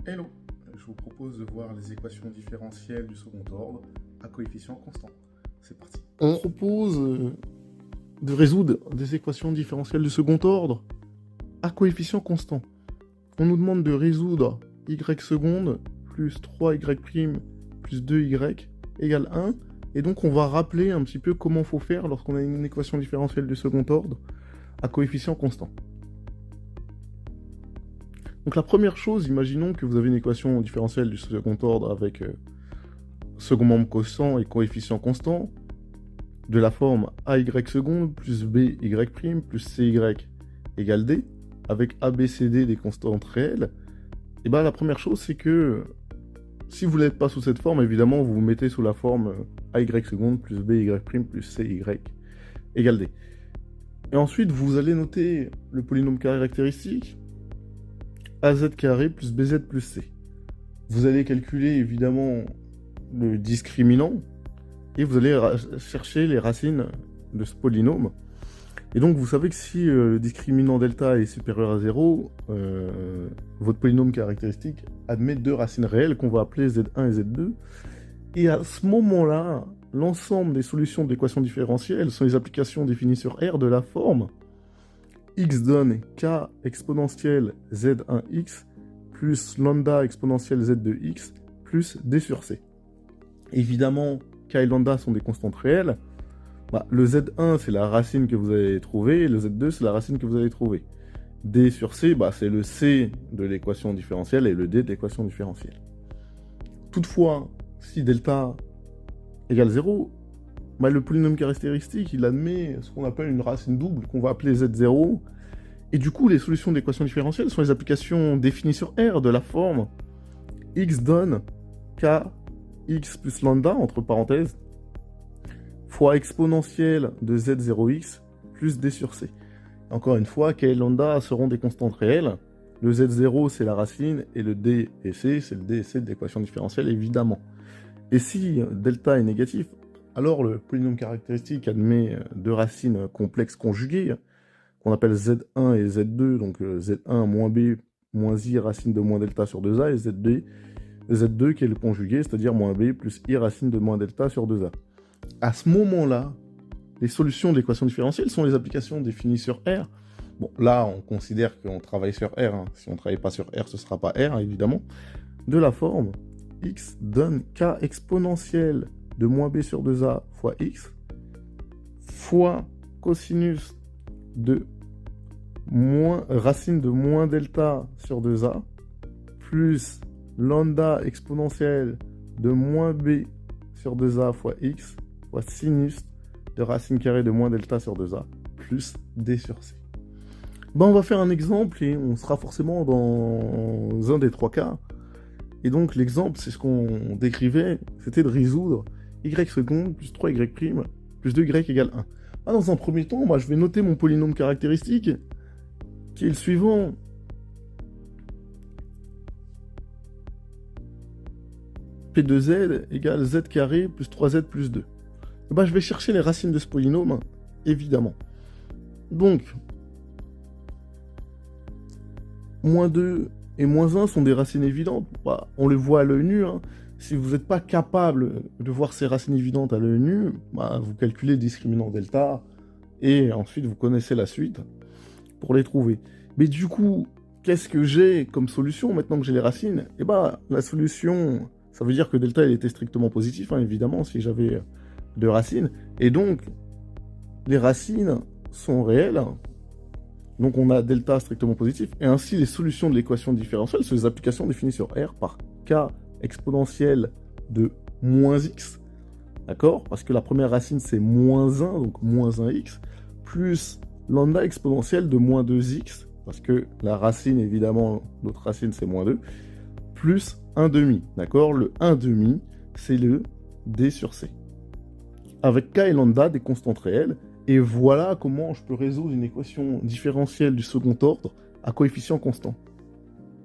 Hello, je vous propose de voir les équations différentielles du second ordre à coefficient constant. C'est parti. On propose de résoudre des équations différentielles du second ordre à coefficient constant. On nous demande de résoudre y seconde plus 3y' plus 2y égale 1. Et donc on va rappeler un petit peu comment il faut faire lorsqu'on a une équation différentielle du second ordre à coefficient constant. Donc la première chose, imaginons que vous avez une équation différentielle du second ordre avec second membre constant et coefficient constant de la forme AY seconde plus BY' plus CY égale D, avec ABCD des constantes réelles. Et bien la première chose, c'est que si vous n'êtes pas sous cette forme, évidemment, vous vous mettez sous la forme AY seconde plus BY' plus CY égale D. Et ensuite, vous allez noter le polynôme caractéristique AZ carré plus BZ plus C. Vous allez calculer évidemment le discriminant et vous allez chercher les racines de ce polynôme. Et donc vous savez que si le discriminant delta est supérieur à 0, votre polynôme caractéristique admet deux racines réelles qu'on va appeler Z1 et Z2. Et à ce moment-là, l'ensemble des solutions de l'équation différentielle sont les applications définies sur R de la forme x donne k exponentielle z1x plus lambda exponentielle z2x plus d sur c. Évidemment, k et lambda sont des constantes réelles. Le z1, c'est la racine que vous allez trouver, et le z2, c'est la racine que vous allez trouver. D sur c, c'est le c de l'équation différentielle et le d de l'équation différentielle. Toutefois, si delta égale 0, le polynôme caractéristique, il admet ce qu'on appelle une racine double, qu'on va appeler Z0. Et du coup, les solutions d'équation différentielle sont les applications définies sur R de la forme x donne k x plus lambda, entre parenthèses, fois exponentielle de Z0x plus d sur c. Encore une fois, k et lambda seront des constantes réelles. Le Z0, c'est la racine, et le d et c, c'est le d et c de l'équation différentielle, évidemment. Et si delta est négatif, alors le polynôme caractéristique admet deux racines complexes conjuguées, qu'on appelle Z1 et Z2, donc Z1 moins B moins I racine de moins delta sur 2A, et Z2 qui est le conjugué, c'est-à-dire moins B plus I racine de moins delta sur 2A. À ce moment-là, les solutions de l'équation différentielle sont les applications définies sur R. Bon, là, on considère qu'on travaille sur R. Si on ne travaille pas sur R, ce ne sera pas R, évidemment. De la forme x donne k exponentielle de moins b sur 2a fois x fois cosinus de racine de moins delta sur 2a plus lambda exponentielle de moins b sur 2a fois x fois sinus de racine carrée de moins delta sur 2a plus d sur c. On va faire un exemple et on sera forcément dans un des trois cas. Et donc l'exemple, c'est ce qu'on décrivait, c'était de résoudre y seconde plus 3y' plus 2y égale 1. Dans un premier temps, je vais noter mon polynôme caractéristique, qui est le suivant. P2z égale z carré plus 3z plus 2. Je vais chercher les racines de ce polynôme, évidemment. Donc, moins 2 et moins 1 sont des racines évidentes. On les voit à l'œil nu. Si vous n'êtes pas capable de voir ces racines évidentes à l'œil nu, vous calculez le discriminant delta, et ensuite vous connaissez la suite pour les trouver. Mais du coup, qu'est-ce que j'ai comme solution maintenant que j'ai les racines ? La solution, ça veut dire que delta il était strictement positif, évidemment, si j'avais deux racines. Et donc, les racines sont réelles. Donc on a delta strictement positif, et ainsi les solutions de l'équation différentielle sont les applications définies sur R par k exponentielle de moins x, d'accord ? Parce que la première racine c'est moins 1, donc moins 1x, plus lambda exponentielle de moins 2x, parce que la racine, évidemment, notre racine c'est moins 2, plus 1 demi, d'accord ? Le 1 demi, c'est le d sur c. Avec k et lambda, des constantes réelles. Et voilà comment je peux résoudre une équation différentielle du second ordre à coefficient constant.